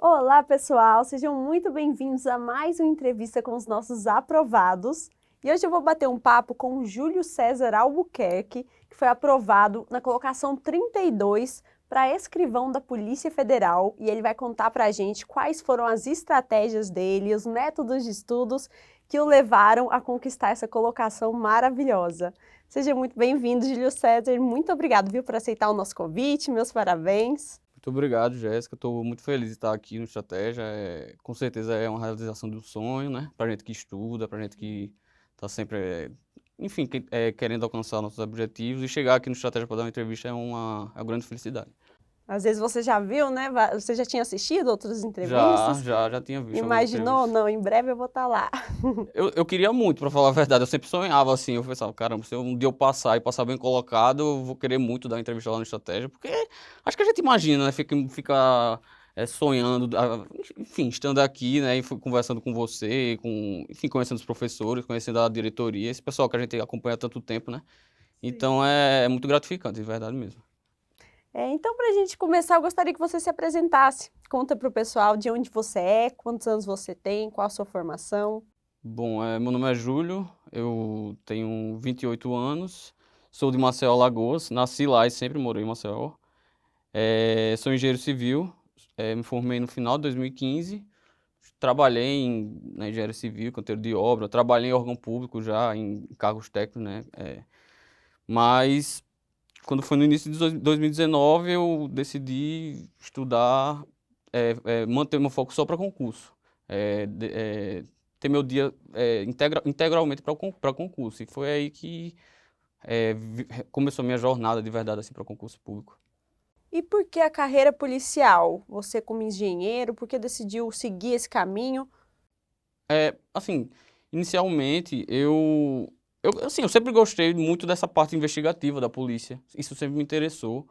Olá, pessoal! Sejam muito bem-vindos a mais uma entrevista com os nossos aprovados. E hoje eu vou bater um papo com o Júlio César Albuquerque, que foi aprovado na colocação 32 para escrivão da Polícia Federal. E ele vai contar para a gente quais foram as estratégias dele, os métodos de estudos que o levaram a conquistar essa colocação maravilhosa. Seja muito bem-vindo, Júlio César. Muito obrigado, viu, por aceitar o nosso convite. Meus parabéns. Muito obrigado, Jéssica. Estou muito feliz de estar aqui no Estratégia. Com certeza é uma realização do sonho, né? Para gente que estuda, para gente que está sempre, enfim, querendo alcançar nossos objetivos. E chegar aqui no Estratégia para dar uma entrevista é uma grande felicidade. Às vezes você já viu, né? Você já tinha assistido outras Já, entrevistas? já, já tinha visto algumas Imaginou? entrevistas. Não, em breve eu vou estar lá. Eu queria muito, para falar a verdade. Eu sempre sonhava assim. Eu pensava, caramba, se um dia eu passar e passar bem colocado, eu vou querer muito dar uma entrevista lá no Estratégia. Porque acho que a gente imagina, né? Fica sonhando, enfim, estando aqui, né? E conversando com você, enfim, conhecendo os professores, conhecendo a diretoria, esse pessoal que a gente acompanha há tanto tempo, né? Então é muito gratificante, de verdade mesmo. Então, para a gente começar, eu gostaria que você se apresentasse. Conta para o pessoal de onde você é, quantos anos você tem, qual a sua formação. Bom, meu nome é Júlio, eu tenho 28 anos, sou de Maceió, Alagoas, nasci lá e sempre morei em Maceió. Sou engenheiro civil, me formei no final de 2015, trabalhei na engenharia civil, canteiro de obra, trabalhei em órgão público já, em cargos técnicos, né? Mas quando foi no início de 2019, eu decidi estudar, manter meu foco só para concurso, ter meu dia integralmente para concurso. E foi aí que começou a minha jornada de verdade assim, para concurso público. E por que a carreira policial? Você como engenheiro, por que decidiu seguir esse caminho? Assim, inicialmente assim, eu sempre gostei muito dessa parte investigativa da polícia. Isso sempre me interessou.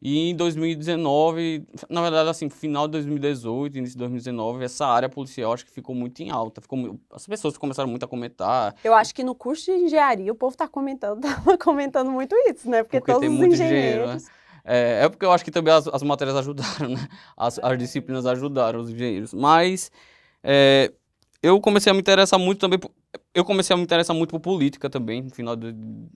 E em 2019, na verdade, assim, final de 2018, início de 2019, essa área policial acho que ficou muito em alta. As pessoas começaram muito a comentar, Eu acho que no curso de engenharia o povo está comentando, tava comentando muito isso, né? Porque porque tem todos os muito engenheiro, né? engenheiros. Porque eu acho que também as matérias ajudaram, né? As disciplinas ajudaram os engenheiros. Mas é, eu comecei a me interessar muito também. Eu comecei a me interessar muito por política também, no final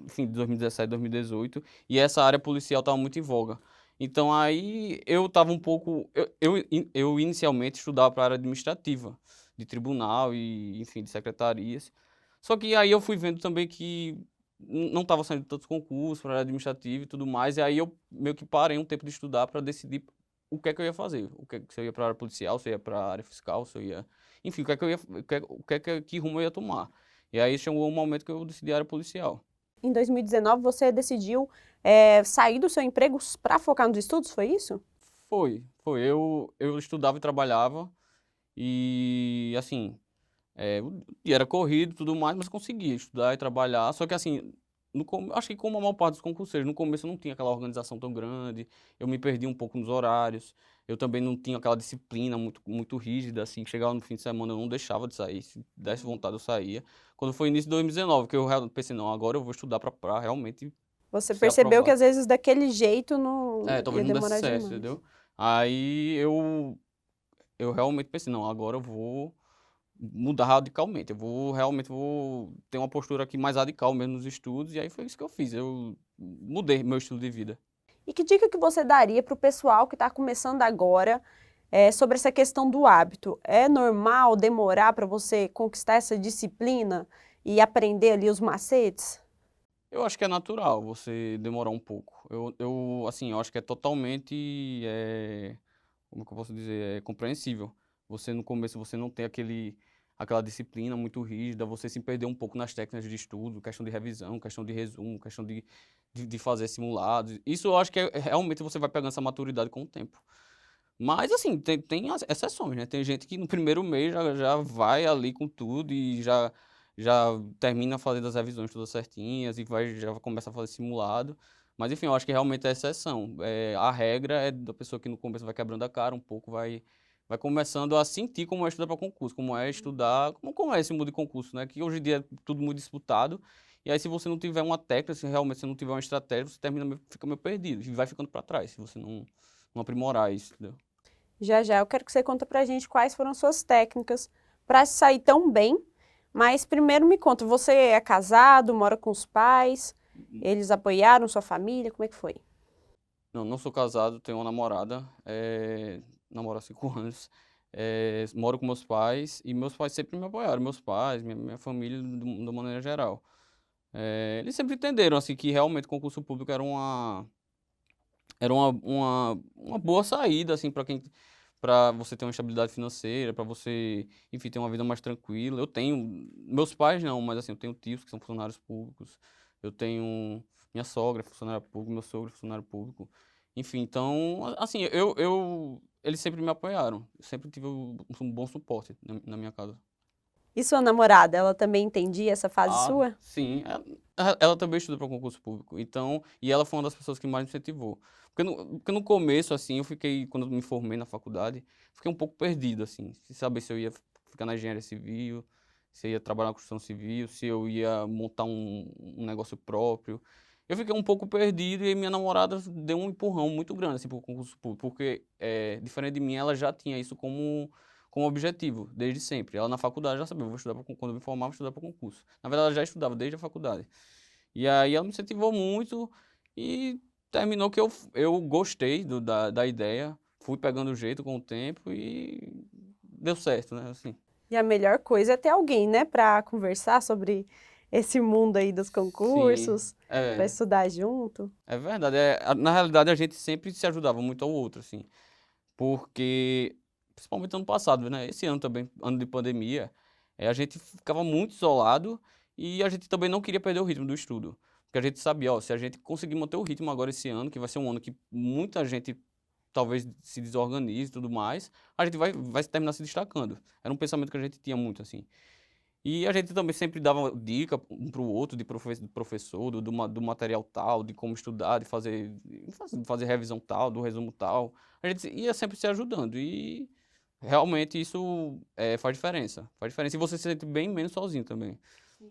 enfim, de 2017, 2018. E essa área policial estava muito em voga. Então aí eu estava um pouco. Eu inicialmente estudava para a área administrativa, de tribunal e, enfim, de secretarias. Só que aí eu fui vendo também que não estava saindo tantos concursos para a área administrativa e tudo mais. E aí eu meio que parei um tempo de estudar para decidir o que é que eu ia fazer. Se eu ia para a área policial, se eu ia para a área fiscal, se eu ia. Enfim, o que é que eu ia, que rumo eu ia tomar. E aí chegou um momento que eu decidi a área policial. Em 2019 você decidiu sair do seu emprego para focar nos estudos, foi isso? Foi. Eu estudava e trabalhava e, assim, o dia era corrido e tudo mais, mas conseguia estudar e trabalhar. Só que, assim, acho que como a maior parte dos concurseiros, no começo eu não tinha aquela organização tão grande, eu me perdi um pouco nos horários, eu também não tinha aquela disciplina muito, muito rígida, assim, que chegava no fim de semana eu não deixava de sair, se desse vontade eu saía. Quando foi início de 2019, que eu pensei, não, agora eu vou estudar para realmente Você ser percebeu que aprovado. às vezes daquele jeito não Talvez ia não desse demorar certo, demais. entendeu? Aí eu realmente pensei, não, agora eu vou mudar radicalmente. Vou ter uma postura aqui mais radical mesmo nos estudos, e aí foi isso que eu fiz. Eu mudei meu estilo de vida. E que dica que você daria para o pessoal que está começando agora sobre essa questão do hábito? É normal demorar para você conquistar essa disciplina e aprender ali os macetes? Eu acho que é natural você demorar um pouco. Assim, eu acho que é totalmente, como que eu posso dizer, é compreensível. Você no começo você não tem aquela disciplina muito rígida, você se perder um pouco nas técnicas de estudo, questão de revisão, questão de resumo, questão de fazer simulados. Isso eu acho que realmente você vai pegando essa maturidade com o tempo. Mas, assim, tem as exceções, né? Tem gente que no primeiro mês já vai ali com tudo e já termina fazendo as revisões todas certinhas e já começa a fazer simulado. Mas, enfim, eu acho que realmente é exceção. A regra é da pessoa que no começo vai quebrando a cara um pouco, vai começando a sentir como é estudar para concurso, como é estudar, como é esse mundo de concurso, né? Que hoje em dia é tudo muito disputado. E aí, se você não tiver uma técnica, se realmente você não tiver uma estratégia, você fica meio perdido e vai ficando para trás, se você não aprimorar isso, entendeu? Já já eu quero que você conta pra gente quais foram suas técnicas para se sair tão bem. Mas primeiro me conta, você é casado, mora com os pais? Eles apoiaram sua família? Como é que foi? Não, não sou casado, tenho uma namorada, namoro há 5 anos, moro com meus pais e meus pais sempre me apoiaram, meus pais, minha família, de uma maneira geral. Eles sempre entenderam, assim, que realmente concurso público era uma boa saída, assim, para você ter uma estabilidade financeira, para você, enfim, ter uma vida mais tranquila. Eu tenho, meus pais não, mas assim, eu tenho tios que são funcionários públicos, eu tenho minha sogra, funcionária pública, meu sogro, funcionário público. Enfim, então, assim, eles sempre me apoiaram, eu sempre tive um bom suporte na minha casa. E sua namorada, ela também entendia essa fase Ah, sua? sim. Ela também estuda para concurso público. Então, e ela foi uma das pessoas que mais me incentivou. Porque no começo, assim, eu fiquei, quando eu me formei na faculdade, fiquei um pouco perdido, assim, sem saber se eu ia ficar na engenharia civil, se eu ia trabalhar na construção civil, se eu ia montar um negócio próprio. Eu fiquei um pouco perdido e minha namorada deu um empurrão muito grande, assim, pro concurso público, porque, diferente de mim, ela já tinha isso como objetivo, desde sempre. Ela na faculdade já sabia, eu vou estudar quando eu me formar, vou estudar para concurso. Na verdade, ela já estudava desde a faculdade. E aí ela me incentivou muito e terminou que eu gostei da ideia, fui pegando o jeito com o tempo e deu certo, né? Assim. E a melhor coisa é ter alguém, né, para conversar sobre esse mundo aí dos Sim, concursos, para estudar junto. é verdade. Na realidade, a gente sempre se ajudava muito ao outro, assim. Porque, principalmente ano passado, né? Esse ano também, ano de pandemia, a gente ficava muito isolado e a gente também não queria perder o ritmo do estudo. Porque a gente sabia, ó, se a gente conseguir manter o ritmo agora esse ano, que vai ser um ano que muita gente talvez se desorganize e tudo mais, a gente vai terminar se destacando. Era um pensamento que a gente tinha muito, assim. E a gente também sempre dava dica um para o outro, do professor, do material tal, de como estudar, de fazer revisão tal, do resumo tal. A gente ia sempre se ajudando e realmente isso faz diferença. Faz diferença e você se sente bem menos sozinho também.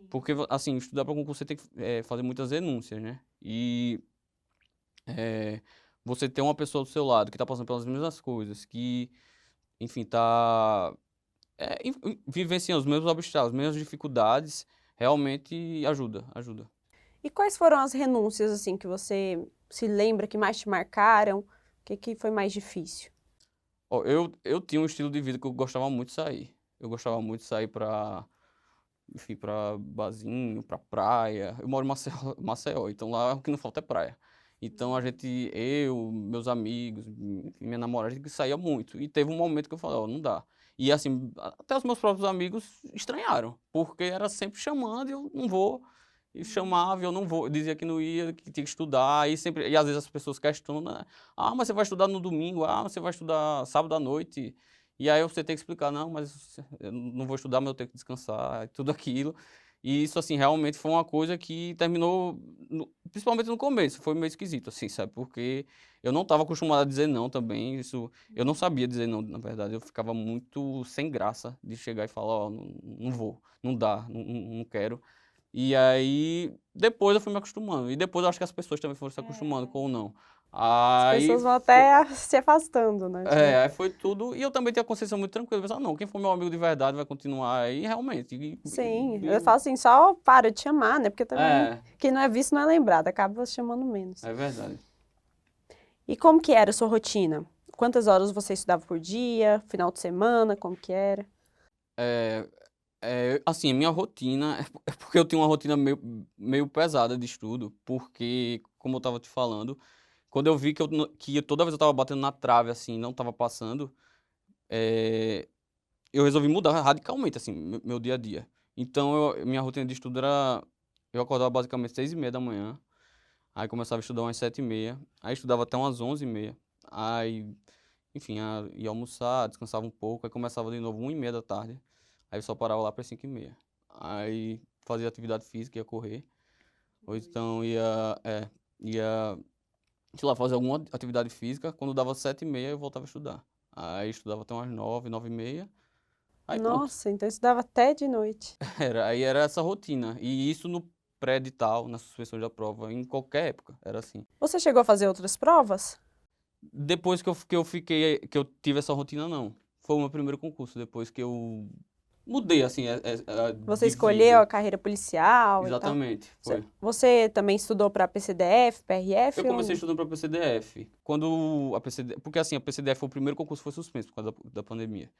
Porque, assim, estudar para concurso você tem que fazer muitas renúncias, né? E eh, você ter uma pessoa do seu lado que está passando pelas mesmas coisas, que, enfim, está vivenciando os mesmos obstáculos, as mesmas dificuldades, realmente ajuda. E quais foram as renúncias, assim, que você se lembra que mais te marcaram? O que que foi mais difícil? Ó, eu tinha um estilo de vida que eu gostava muito de sair. Eu gostava muito de sair enfim, pra barzinho, pra praia. Eu moro em Maceió, Maceió, então lá o que não falta é praia. Então meus amigos, enfim, minha namorada, a gente saía muito. E teve um momento que eu falei, ó, não dá. E assim, até os meus próprios amigos estranharam, porque era sempre chamando e eu não vou. E chamava e eu não vou, eu dizia que não ia, que tinha que estudar, e às vezes as pessoas questionam, né? Ah, mas você vai estudar no domingo, ah, você vai estudar sábado à noite. E aí você tem que explicar, não, mas eu não vou estudar, mas eu tenho que descansar, tudo aquilo. E isso, assim, realmente foi uma coisa que terminou, principalmente no começo, foi meio esquisito, assim, sabe? Porque eu não estava acostumado a dizer não também, eu não sabia dizer não, na verdade. Eu ficava muito sem graça de chegar e falar, ó, não, não vou, não dá, não quero. E aí, depois eu fui me acostumando. E depois eu acho que as pessoas também foram se acostumando com o não. As Aí pessoas vão foi, até se afastando, né? aí foi tudo. E eu também tenho a consciência muito tranquila. Eu pensava, não, quem for meu amigo de verdade vai continuar aí, realmente. Sim, eu falo assim, só para de chamar, né? Porque também É, quem não é visto não é lembrado, acaba chamando menos. é verdade. E como que era a sua rotina? Quantas horas você estudava por dia? Final de semana, como que era? É, assim, a minha rotina, é porque eu tenho uma rotina meio pesada de estudo, porque, como eu tava te falando, quando eu vi que toda vez eu tava batendo na trave, assim, não tava passando, é, eu resolvi mudar radicalmente, assim, meu dia a dia. Então, minha rotina de estudo era, eu acordava basicamente 6h30 da manhã, aí começava a estudar umas 7h30, aí estudava até umas 11h30, aí, enfim, ia almoçar, descansava um pouco, aí começava de novo 1h30 da tarde, aí eu só parava lá para 5h30. Aí fazia atividade física, ia correr, ou então ia, sei lá, fazer alguma atividade física, quando dava 7h30 eu voltava a estudar. Aí estudava até umas 9, 9h30, aí pronto. Nossa, então eu estudava até de noite. Aí era essa rotina. E isso no pré-edital, na suspensão da prova, em qualquer época, era assim. Você chegou a fazer outras provas? Depois que eu tive essa rotina, não. Foi o meu primeiro concurso, depois que eu mudei, assim, Você de escolheu a vida. carreira policial e tal. Exatamente, Você, foi. você também estudou para PCDF, Eu PRF ou comecei não? estudando para PCDF. Quando a PCD, porque assim, a PCDF foi o primeiro concurso que foi suspenso por causa da pandemia.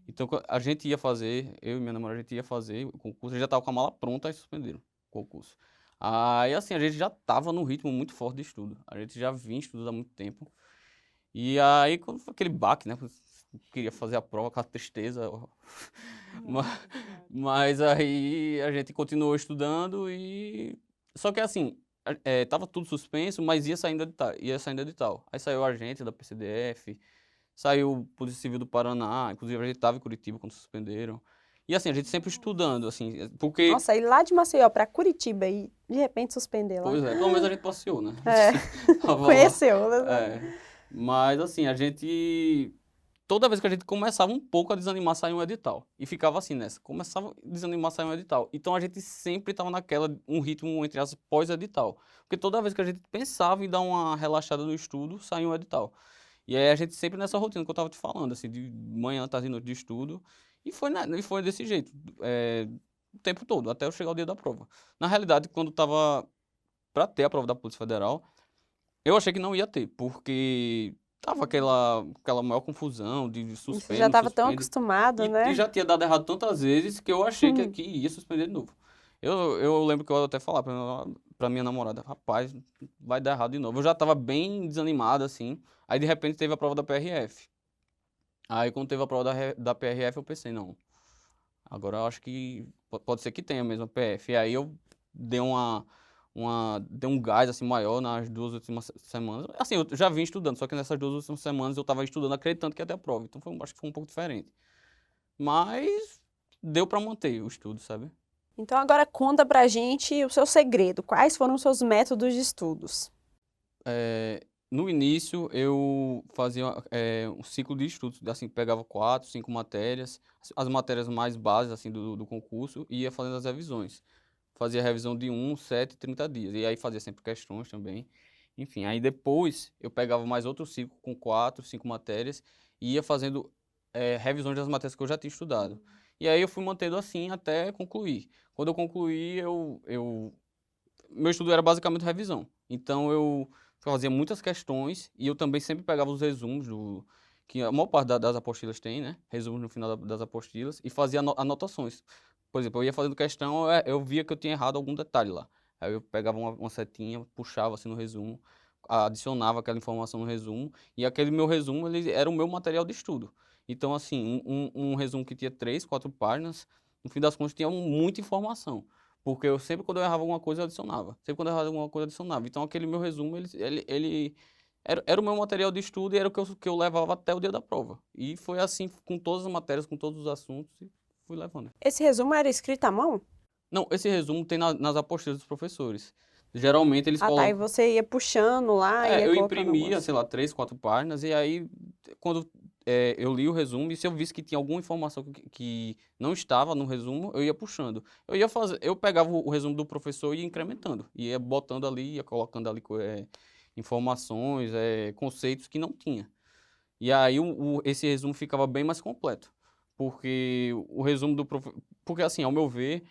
Então a gente ia fazer, eu e minha namorada, a gente ia fazer o concurso, a gente já tava com a mala pronta e suspenderam o concurso. Aí assim, a gente já tava num ritmo muito forte de estudo. A gente já vinha estudando há muito tempo. E aí, quando foi aquele baque, né? Eu queria fazer a prova com a tristeza. Ma- Mas aí a gente continuou estudando e. Só que assim, tava tudo suspenso, mas ia saindo edital, ia saindo edital. Aí saiu a agente da PCDF, saiu Polícia Civil do Paraná, inclusive a gente tava em Curitiba quando suspenderam. E assim, a gente sempre estudando, assim, porque, Nossa, ir lá de Maceió para Curitiba e de repente suspender lá. pois é, pelo menos a gente passeou, né? É, Tava lá. conheceu, né? É. Mas assim, a gente toda vez que a gente começava um pouco a desanimar, saía um edital. E ficava assim nessa. Começava a desanimar, saía um edital. Então a gente sempre estava naquela, um ritmo, entre as pós-edital. Porque toda vez que a gente pensava em dar uma relaxada no estudo, saía um edital. E aí a gente sempre nessa rotina que eu estava te falando, assim, de manhã, tarde e noite de estudo. E foi, né, e foi desse jeito, o tempo todo, até eu chegar o dia da prova. Na realidade, quando estava para ter a prova da Polícia Federal, eu achei que não ia ter, porque tava aquela maior confusão de E você já suspende, não estava tão suspende. acostumado, E né? já tinha dado errado tantas vezes que eu achei que aqui ia suspender de novo. Eu lembro que eu até falava pra minha namorada, rapaz, vai dar errado de novo. Eu já tava bem desanimado, assim. Aí de repente teve a prova da PRF. Aí quando teve a prova da PRF, eu pensei, não, agora eu acho que pode ser que tenha mesmo a PF. E aí eu dei dei um gás assim maior nas duas últimas semanas. Assim, eu já vim estudando, só que nessas duas últimas semanas eu estava estudando acreditando que ia ter a prova. Então acho que foi um pouco diferente. Mas deu para manter o estudo, sabe? Então agora conta pra gente o seu segredo. Quais foram os seus métodos de estudos? No início eu fazia um ciclo de estudos, assim, pegava 4, 5 matérias, as matérias mais básicas assim do concurso e ia fazendo as revisões. Fazia revisão de 7 e 30 dias. E aí fazia sempre questões também. Enfim, aí depois eu pegava mais outro ciclo com 4, 5 matérias e ia fazendo revisões das matérias que eu já tinha estudado. E aí eu fui mantendo assim até concluir. Quando eu concluí, meu estudo era basicamente revisão. Então eu fazia muitas questões e eu também sempre pegava os resumos que a maior parte das apostilas tem, né? Resumos no final das apostilas e fazia anotações. Por exemplo, eu ia fazendo questão, eu via que eu tinha errado algum detalhe lá. Aí eu pegava uma setinha, puxava assim no resumo, adicionava aquela informação no resumo e aquele meu resumo ele era o meu material de estudo. Então, assim, um resumo que tinha 3, 4 páginas, no fim das contas tinha muita informação. Porque eu sempre, quando eu errava alguma coisa, eu adicionava. Sempre quando eu errava alguma coisa, eu adicionava. Então, aquele meu resumo, ele era o meu material de estudo e era o que eu levava até o dia da prova. E foi assim com todas as matérias, com todos os assuntos, e fui levando. Esse resumo era escrito à mão? Não, esse resumo tem nas apostilas dos professores. Geralmente eles Ah, tá. E colocam. você ia puxando lá e ia Eu colocando imprimia, algumas. sei lá, 3, 4 páginas, e aí, quando eu li o resumo, e se eu visse que tinha alguma informação que não estava no resumo, eu ia puxando. Eu pegava o resumo do professor e ia incrementando, ia botando ali, ia colocando ali informações, conceitos que não tinha. E aí esse resumo ficava bem mais completo, porque o resumo do professor. Porque, assim, ao meu ver,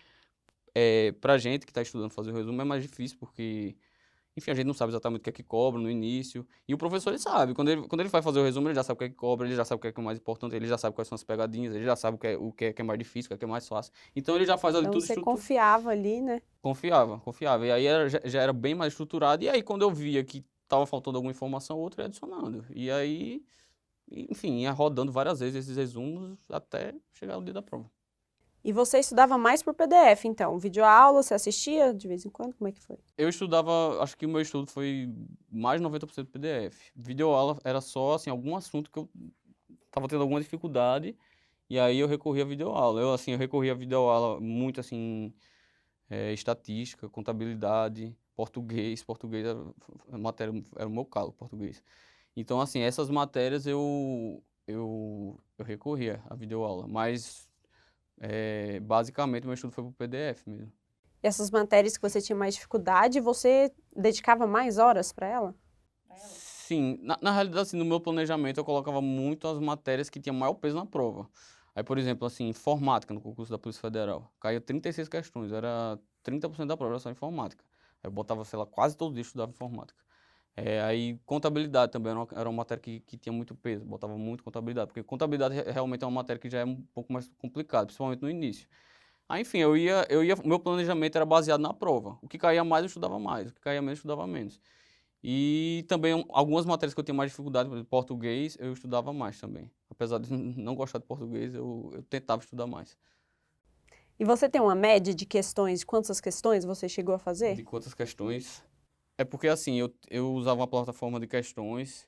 pra gente que está estudando fazer o resumo é mais difícil, porque enfim, a gente não sabe exatamente o que é que cobra no início. E o professor, ele sabe. Quando ele vai fazer o resumo, ele já sabe o que é que cobra, ele já sabe o que é mais importante, ele já sabe quais são as pegadinhas, ele já sabe o que é mais difícil, o que é mais fácil. Então ele já faz ali Então tudo você confiava ali, né? confiava. E aí já era bem mais estruturado. E aí quando eu via que estava faltando alguma informação, outra ia adicionando. E aí, enfim, ia rodando várias vezes esses resumos até chegar o dia da prova. E você estudava mais por PDF, então? Videoaula, você assistia de vez em quando? Como é que foi? Eu estudava, acho que o meu estudo foi mais de 90% PDF. Videoaula era só, assim, algum assunto que eu tava tendo alguma dificuldade, e aí eu recorri à videoaula. Eu recorri à videoaula muito, assim, estatística, contabilidade, português. Português era a matéria, era o meu calo, português. Então, assim, essas matérias eu recorria à videoaula, mas basicamente meu estudo foi pro PDF mesmo. E essas matérias que você tinha mais dificuldade, você dedicava mais horas para ela? Sim, na realidade, assim, no meu planejamento eu colocava muito as matérias que tinham maior peso na prova. Aí, por exemplo, assim, informática no concurso da Polícia Federal. Caía 36 questões, era 30% da prova era só informática. Aí eu botava, sei lá, quase todo dia eu estudava informática. Aí contabilidade também era uma matéria que tinha muito peso, botava muito contabilidade, porque contabilidade realmente é uma matéria que já é um pouco mais complicada, principalmente no início. Aí, enfim, meu planejamento era baseado na prova. O que caía mais eu estudava mais, o que caía menos eu estudava menos. E também algumas matérias que eu tinha mais dificuldade, por exemplo, português, eu estudava mais também. Apesar de não gostar de português, eu tentava estudar mais. E você tem uma média de questões, de quantas questões você chegou a De fazer? quantas questões? É porque assim, eu usava uma plataforma de questões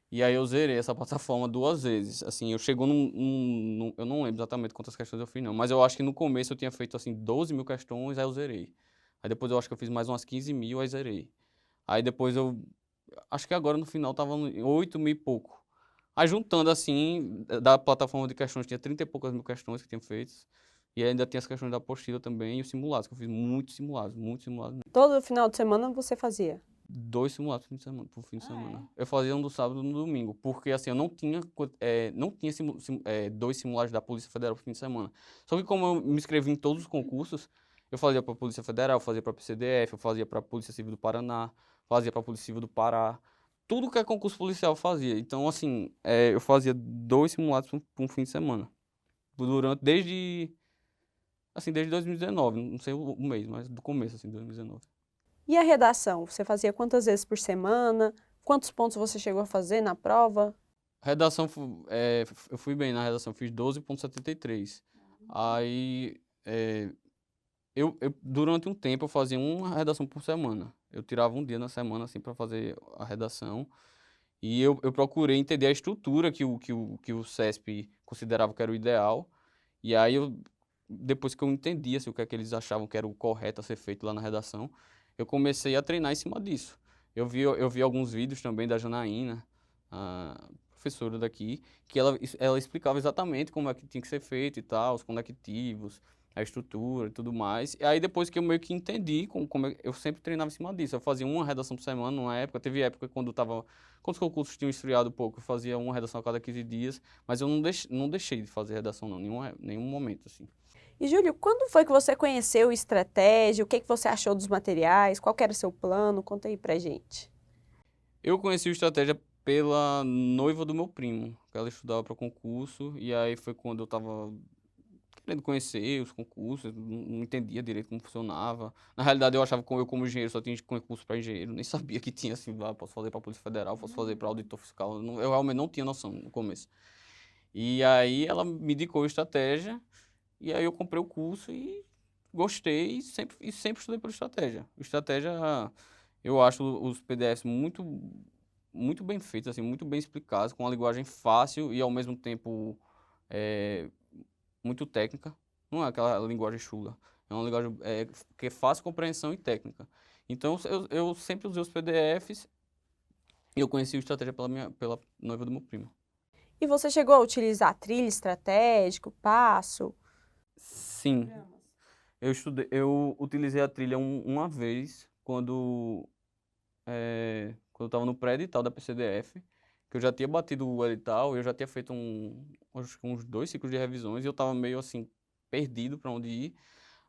e aí eu zerei essa plataforma 2 vezes. Assim, eu chegou eu não lembro exatamente quantas questões eu fiz não, mas eu acho que no começo eu tinha feito assim 12 mil questões, aí eu zerei. Aí depois eu acho que eu fiz mais umas 15 mil, aí zerei. Aí depois acho que agora no final tava em 8 mil e pouco. Aí juntando assim, da plataforma de questões, tinha 30 e poucas mil questões que tinha feito. E ainda tinha as questões da apostila também e os simulados, que eu fiz muitos simulados mesmo. Todo final de semana você fazia? 2 simulados por fim de Ah, semana. é? Eu fazia um do sábado e um no domingo, porque assim, eu não tinha 2 simulados da Polícia Federal por fim de semana. Só que como eu me inscrevi em todos os concursos, eu fazia para a Polícia Federal, eu fazia para a PCDF, eu fazia para a Polícia Civil do Paraná, fazia para a Polícia Civil do Pará. Tudo que é concurso policial eu fazia. Então, assim, eu fazia 2 simulados por um fim de semana. Desde 2019, não sei o mês, mas do começo, assim, de 2019. E a redação? Você fazia quantas vezes por semana? Quantos pontos você chegou a fazer na prova? Redação, eu fui bem na redação, fiz 12,73. Aí, durante um tempo, eu fazia uma redação por semana. Eu tirava um dia na semana, assim, para fazer a redação. E eu procurei entender a estrutura que o CESP considerava que era o ideal. E aí, depois que eu entendi, assim, o que é que eles achavam que era o correto a ser feito lá na redação, eu comecei a treinar em cima disso. Eu vi alguns vídeos também da Janaína, a professora daqui, que ela explicava exatamente como é que tinha que ser feito e tal, os conectivos, a estrutura e tudo mais. E aí depois que eu meio que entendi eu sempre treinava em cima disso. Eu fazia uma redação por semana numa época, teve época quando os concursos tinham esfriado um pouco, eu fazia uma redação a cada 15 dias, mas eu não deixei de fazer redação não, nenhum momento assim. E, Júlio, quando foi que você conheceu estratégia? O que que você achou dos materiais? Qual que era o seu plano? Conta aí pra gente. Eu conheci o Estratégia pela noiva do meu primo, que ela estudava para concurso, e aí foi quando eu tava querendo conhecer os concursos, não entendia direito como funcionava. Na realidade, eu achava que eu, como engenheiro, só tinha concurso para engenheiro, nem sabia que tinha assim, posso fazer para a Polícia Federal, posso fazer para auditor fiscal. Eu realmente não tinha noção no começo. E aí ela me indicou Estratégia, e aí eu comprei o curso e gostei e sempre estudei por Estratégia. Estratégia, eu acho os PDFs muito bem feitos, assim, muito bem explicados, com uma linguagem fácil e ao mesmo tempo é, muito técnica. Não é aquela linguagem chula. É uma linguagem que é fácil compreensão e técnica. Então eu sempre usei os PDFs e eu conheci o Estratégia pela noiva do meu primo. E você chegou a utilizar trilha estratégico, passo? Sim, eu utilizei a trilha uma vez quando eu estava no pré-edital da PCDF, que eu já tinha batido o edital, eu já tinha feito acho que uns 2 ciclos de revisões e eu estava meio assim, perdido para onde ir.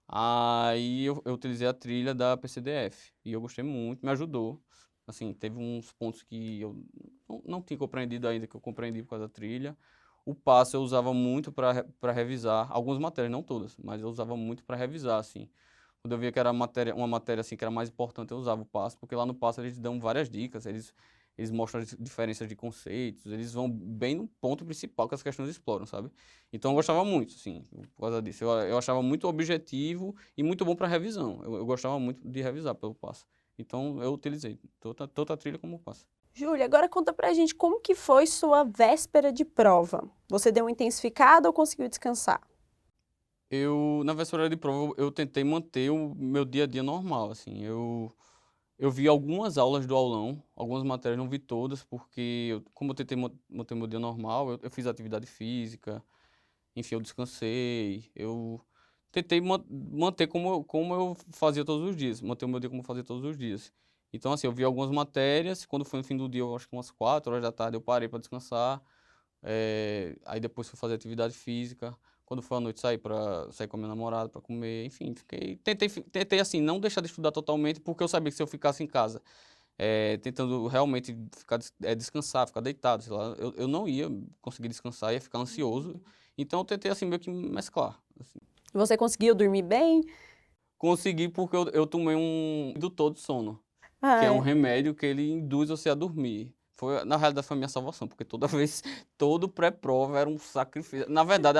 Aí eu utilizei a trilha da PCDF e eu gostei muito, me ajudou. Assim, teve uns pontos que eu não tinha compreendido ainda, que eu compreendi por causa da trilha. O passo eu usava muito para revisar, algumas matérias, não todas, mas eu usava muito para revisar, assim. Quando eu via que era uma matéria assim que era mais importante, eu usava o passo, porque lá no passo eles dão várias dicas, eles mostram as diferenças de conceitos, eles vão bem no ponto principal que as questões exploram, sabe? Então eu gostava muito, assim, por causa disso. Eu achava muito objetivo e muito bom para revisão. Eu gostava muito de revisar pelo passo. Então eu utilizei toda a trilha como passo. Júlia, agora conta pra gente como que foi sua véspera de prova. Você deu uma intensificada ou conseguiu descansar? Na véspera de prova, eu tentei manter o meu dia a dia normal, assim. Eu vi algumas aulas do aulão, algumas matérias, não vi todas, porque como eu tentei manter meu dia normal, eu fiz atividade física, enfim, eu descansei, eu tentei manter como eu fazia todos os dias, manter o meu dia como eu fazia todos os dias. Então, assim, eu vi algumas matérias, quando foi no fim do dia, eu acho que umas 4 horas da tarde, eu parei para descansar. Aí depois fui fazer atividade física. Quando foi à noite, sair com a minha namorada para comer. Enfim, tentei, assim, não deixar de estudar totalmente, porque eu sabia que se eu ficasse em casa, tentando realmente descansar, ficar deitado, sei lá, eu não ia conseguir descansar, ia ficar ansioso. Então, eu tentei, assim, meio que mesclar, assim. Você conseguiu dormir bem? Consegui porque eu tomei um indutor de sono, que é um Ai, remédio que ele induz você a dormir. Na realidade, foi a minha salvação, porque toda vez, todo pré-prova era um sacrifício. Na verdade,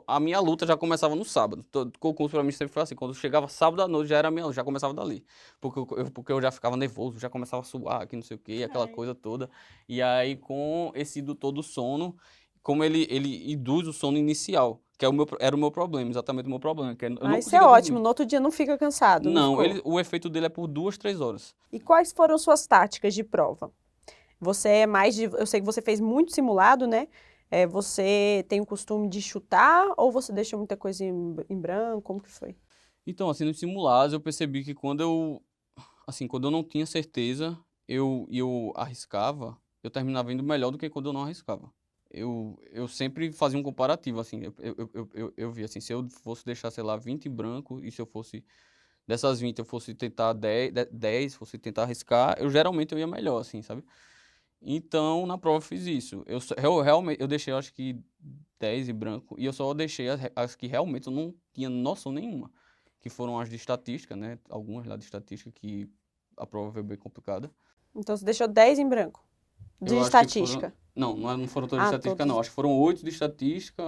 a minha luta já começava no sábado. Todo concurso para mim sempre foi assim. Quando chegava sábado à noite, já era minha, já começava dali. Porque eu já ficava nervoso, já começava a suar aqui, não sei o quê, aquela ai. coisa toda. E aí, com esse indutor do sono, como ele induz o sono inicial, que era o meu problema, exatamente o meu problema, que eu não Isso é conseguia ótimo. dormir. No outro dia não fica cansado, não Não, ficou? o efeito dele é por 2, 3 horas. E quais foram suas táticas de prova? Você é mais de. Eu sei que você fez muito simulado, né? Você tem o costume de chutar ou você deixa muita coisa em branco? Como que foi? Então, assim, nos simulados eu percebi que quando eu não tinha certeza, eu arriscava, eu terminava indo melhor do que quando eu não arriscava. Eu sempre fazia um comparativo, assim, eu via assim, se eu fosse deixar, sei lá, 20 em branco, e se eu fosse, dessas 20 eu fosse tentar 10, fosse tentar arriscar, geralmente eu ia melhor, assim, sabe? Então, na prova eu fiz isso. Eu realmente, eu deixei, eu acho que 10 em branco, e eu só deixei as que realmente eu não tinha noção nenhuma, que foram as de estatística, né? Algumas lá de estatística que a prova veio bem complicada. Então você deixou 10 em branco, de Eu acho que foram, estatística. não foram todas de Ah, estatística, não. todos. Acho que foram 8 de estatística,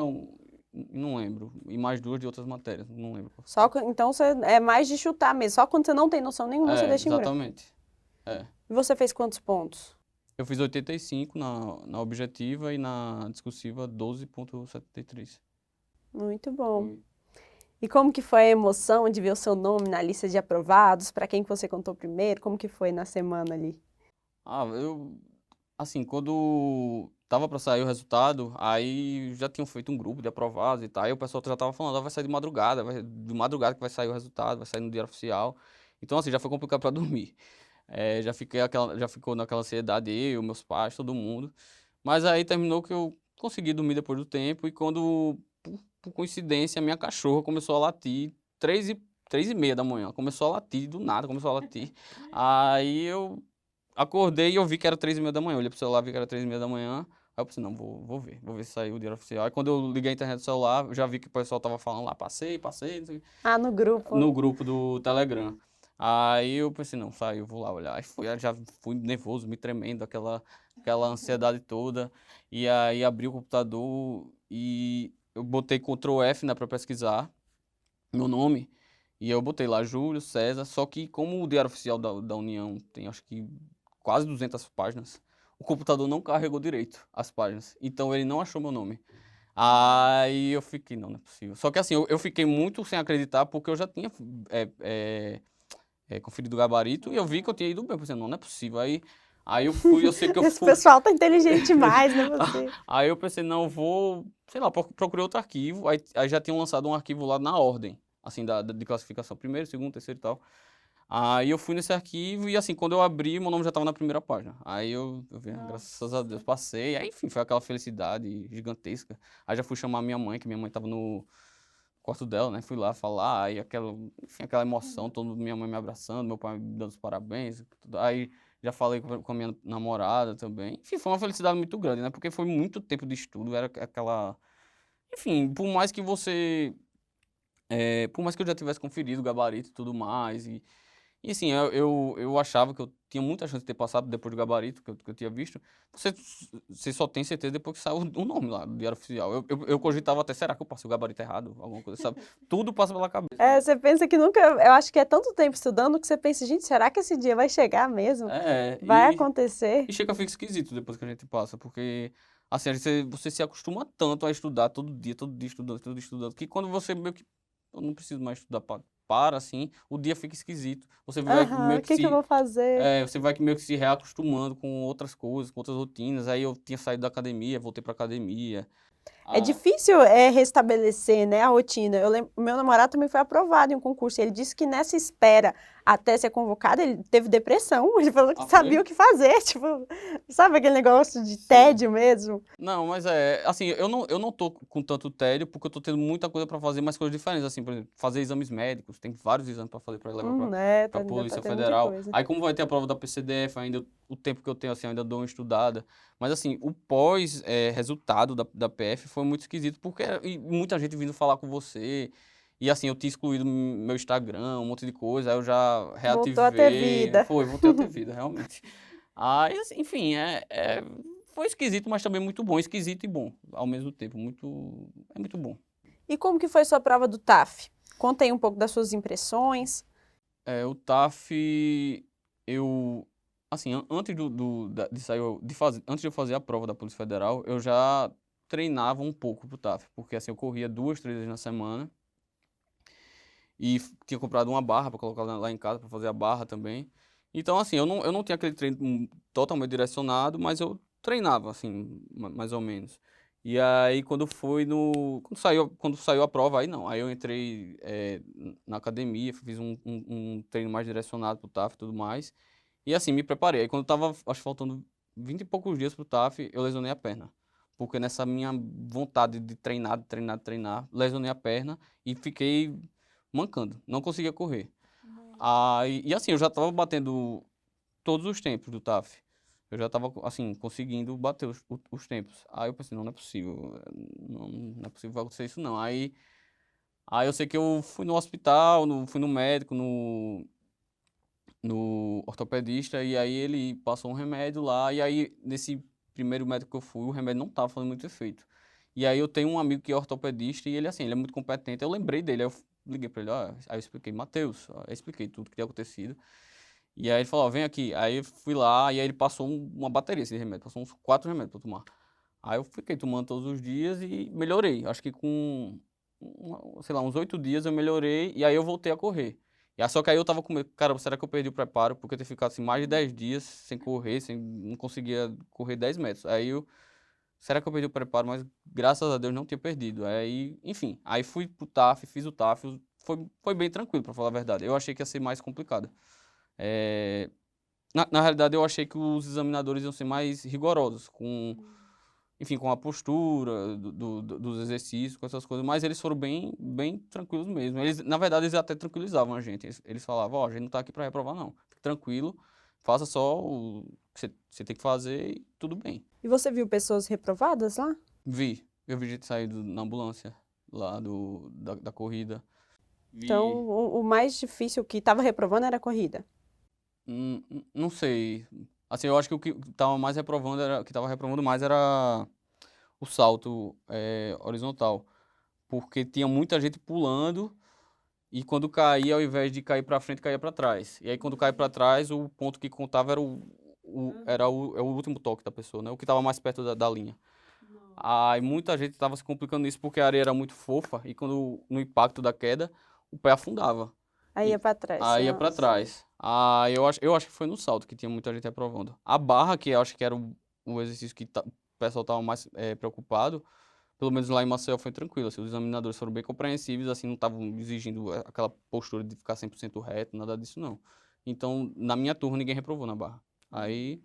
não lembro, e mais 2 de outras matérias, não lembro qual foi. Então você é mais de chutar mesmo. Só quando você não tem noção nenhuma, você deixa em branco. Exatamente. É. E você fez quantos pontos? Eu fiz 85 na objetiva e na discursiva 12,73. Muito bom. Foi. E como que foi a emoção de ver o seu nome na lista de aprovados? Para quem que você contou primeiro? Como que foi na semana ali? Assim, quando tava pra sair o resultado, aí já tinham feito um grupo de aprovados e tal, aí o pessoal já tava falando, vai sair de madrugada, de madrugada que vai sair o resultado, vai sair no dia oficial. Então, assim, já foi complicado pra dormir. Já ficou naquela ansiedade, eu, meus pais, todo mundo. Mas aí terminou que eu consegui dormir depois do tempo, e quando, por coincidência, a minha cachorra começou a latir, 3h30 da manhã, começou a latir, do nada, começou a latir. Aí eu acordei e eu vi que era 3h30 da manhã. Eu olhei pro celular, vi que era 3h30 da manhã. Aí eu pensei, não, vou ver se saiu o diário oficial. Aí quando eu liguei a internet do celular, eu já vi que o pessoal tava falando lá, passei, não sei o quê, Ah, no grupo. no grupo do Telegram. Aí eu pensei, não, saiu, vou lá olhar. Aí já fui nervoso, me tremendo, aquela ansiedade toda. E aí abri o computador e eu botei Ctrl F, né, pra pesquisar meu nome. E eu botei lá Júlio César, só que como o Diário Oficial da União tem acho que quase 200 páginas, o computador não carregou direito as páginas, então ele não achou meu nome. Aí eu fiquei, não, não é possível. Só que assim, eu fiquei muito sem acreditar porque eu já tinha é, é, conferido o gabarito e eu vi que eu tinha ido bem. Eu pensei, não, não é possível. Aí eu sei que eu Esse fui. pessoal tá inteligente demais, né, você? Aí eu pensei, não, eu vou, sei lá, procurei outro arquivo. Aí já tinham lançado um arquivo lá na ordem, assim, de classificação. Primeiro, segundo, terceiro e tal. Aí eu fui nesse arquivo e, assim, quando eu abri, meu nome já estava na primeira página. Aí eu vi, graças a Deus, passei. Aí, enfim, foi aquela felicidade gigantesca. Aí já fui chamar minha mãe, que minha mãe estava no quarto dela, né? Fui lá falar, aí enfim, aquela emoção, minha mãe me abraçando, meu pai me dando os parabéns. Tudo. Aí já falei com a minha namorada também. Enfim, foi uma felicidade muito grande, né? Porque foi muito tempo de estudo, era aquela... Enfim, por mais que eu já tivesse conferido o gabarito e tudo mais, e assim, eu achava que eu tinha muita chance de ter passado depois do gabarito que eu tinha visto. Você só tem certeza depois que saiu o nome lá do Diário Oficial. Eu cogitava até, será que eu passei o gabarito errado? Alguma coisa, sabe? Tudo passa pela cabeça. Você pensa que nunca. Eu acho que é tanto tempo estudando que você pensa, gente, será que esse dia vai chegar mesmo? É, Vai e, acontecer? e chega a ficar esquisito depois que a gente passa, porque assim, você se acostuma tanto a estudar todo dia estudando, que quando você meio que eu não preciso mais estudar assim, o dia fica esquisito. Você vai Aham, meio o que que que eu vou fazer? você vai meio que se reacostumando com outras coisas, com outras rotinas. Aí eu tinha saído da academia, voltei pra academia. É Ah, difícil restabelecer, né, a rotina. Eu lembro, o meu namorado também foi aprovado em um concurso. Ele disse que nessa espera até ser convocado, ele teve depressão, ele falou que Ah, sabia foi? o que fazer, tipo, sabe aquele negócio de Sim. tédio mesmo? Não, mas assim, eu não tô com tanto tédio porque eu tô tendo muita coisa para fazer, mais coisas diferentes, assim, por exemplo, fazer exames médicos, tem vários exames para fazer para levar para Ainda tá Polícia tendo muita Federal. coisa. Aí como vai ter a prova da PCDF, ainda o tempo que eu tenho, assim, eu ainda dou uma estudada. Mas assim, o pós resultado da PF foi muito esquisito porque e muita gente vindo falar com você. E assim, eu tinha excluído meu Instagram, um monte de coisa, aí eu já Voltou a ter reativei. vida. Voltei a ter vida, realmente. Aí, assim, enfim, foi esquisito, mas também muito bom. Esquisito e bom, ao mesmo tempo. É muito bom. E como que foi sua prova do TAF? Conta aí um pouco das suas impressões. O TAF, eu... Assim, antes de sair, antes de eu fazer a prova da Polícia Federal, eu já treinava um pouco pro TAF. Porque, assim, eu corria 2, 3 vezes na semana. E tinha comprado uma barra para colocar lá em casa, para fazer a barra também. Então, assim, eu não tinha aquele treino totalmente direcionado, mas eu treinava, assim, mais ou menos. E aí, quando saiu a prova, aí não. Aí eu entrei na academia, fiz um treino mais direcionado pro TAF e tudo mais. E assim, me preparei. Aí quando tava, acho que faltando 20 e poucos dias pro TAF, eu lesionei a perna. Porque nessa minha vontade de treinar, de treinar, de treinar, lesionei a perna e fiquei mancando, não conseguia correr. Aí, e assim, eu já tava batendo todos os tempos do TAF. Eu já tava, assim, conseguindo bater os tempos. Aí eu pensei, não, não é possível. Não é possível acontecer isso, não. Aí eu sei que eu fui no hospital, fui no médico, no ortopedista, e aí ele passou um remédio lá. E aí, nesse primeiro médico que eu fui, o remédio não tava fazendo muito efeito. E aí eu tenho um amigo que é ortopedista e ele, assim, ele é muito competente. Eu lembrei dele, aí eu liguei pra ele, ó, aí eu expliquei, Matheus, ó, eu expliquei tudo que tinha acontecido. E aí ele falou, ó, vem aqui. Aí eu fui lá e aí ele passou uma bateria esse remédio, passou uns 4 remédios pra eu tomar. Aí eu fiquei tomando todos os dias e melhorei. Acho que com, sei lá, uns 8 dias eu melhorei e aí eu voltei a correr. E aí, só que aí eu tava com medo, cara, será que eu perdi o preparo? Porque eu ter ficado assim mais de 10 dias sem correr, não conseguia correr 10 metros. Será que eu perdi o preparo? Mas graças a Deus não tinha perdido. Aí, enfim, aí fui pro TAF, fiz o TAF, foi bem tranquilo, pra falar a verdade. Eu achei que ia ser mais complicado. É, na realidade, eu achei que os examinadores iam ser mais rigorosos, enfim, com a postura dos exercícios, com essas coisas, mas eles foram bem, bem tranquilos mesmo. Na verdade, eles até tranquilizavam a gente. Eles falavam, ó, a gente não tá aqui para reprovar, não. Fique tranquilo, faça só o que você tem que fazer e tudo bem. E você viu pessoas reprovadas lá? Eu vi gente sair na ambulância lá da corrida. Então, Vi, o mais difícil que estava reprovando era a corrida. não sei. Assim, eu acho que o que tava mais reprovando o que tava reprovando mais era o salto horizontal, porque tinha muita gente pulando e quando caía, ao invés de cair para frente, caía para trás. E aí quando cai para trás, o ponto que contava era o último toque da pessoa, né? O que estava mais perto da linha. Aí muita gente estava se complicando nisso porque a areia era muito fofa e quando no impacto da queda, o pé afundava. Aí ia E para trás. aí ia para Nossa. trás. Aí eu acho que foi no salto que tinha muita gente reprovando. A barra, que eu acho que era o exercício que o pessoal estava mais preocupado, pelo menos lá em Maceió foi tranquilo, assim, os examinadores foram bem compreensíveis, assim, não estavam exigindo aquela postura de ficar 100% reto, nada disso não. Então, na minha turma, ninguém reprovou na barra. Aí,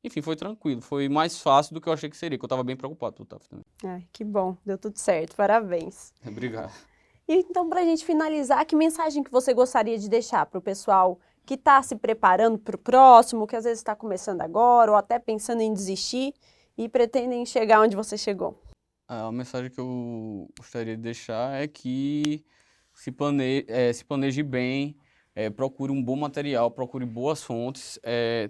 enfim, foi tranquilo, foi mais fácil do que eu achei que seria, que eu estava bem preocupado com o TAF também. Ai, que bom, deu tudo certo, parabéns. Obrigado. E então, para a gente finalizar, que mensagem que você gostaria de deixar para o pessoal que está se preparando para o próximo, que às vezes está começando agora, ou até pensando em desistir e pretendem chegar onde você chegou? A mensagem que eu gostaria de deixar é que se planeje bem, procure um bom material, procure boas fontes,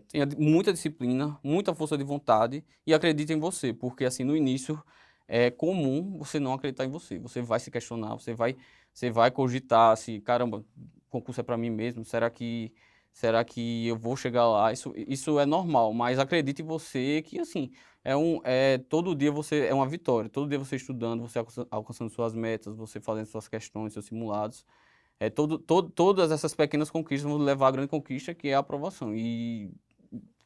tenha muita disciplina, muita força de vontade e acredite em você, porque assim no início é comum você não acreditar em você. Você vai se questionar, você vai cogitar se, caramba, o concurso é para mim mesmo, será que eu vou chegar lá? Isso é normal, mas acredite em você que assim todo dia você é uma vitória, todo dia você estudando, você alcançando suas metas, você fazendo suas questões, seus simulados. Todas essas pequenas conquistas vão levar à grande conquista, que é a aprovação. E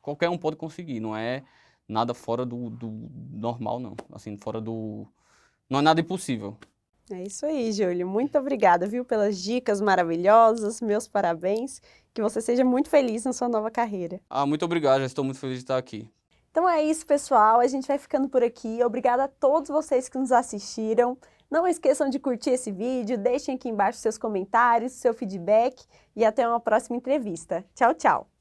qualquer um pode conseguir, não é nada fora do normal, não. Assim, não é nada impossível. É isso aí, Júlio. Muito obrigada, viu, pelas dicas maravilhosas. Meus parabéns. Que você seja muito feliz na sua nova carreira. Muito obrigado, já estou muito feliz de estar aqui. Então é isso, pessoal. A gente vai ficando por aqui. Obrigada a todos vocês que nos assistiram. Não esqueçam de curtir esse vídeo, deixem aqui embaixo seus comentários, seu feedback e até uma próxima entrevista. Tchau, tchau!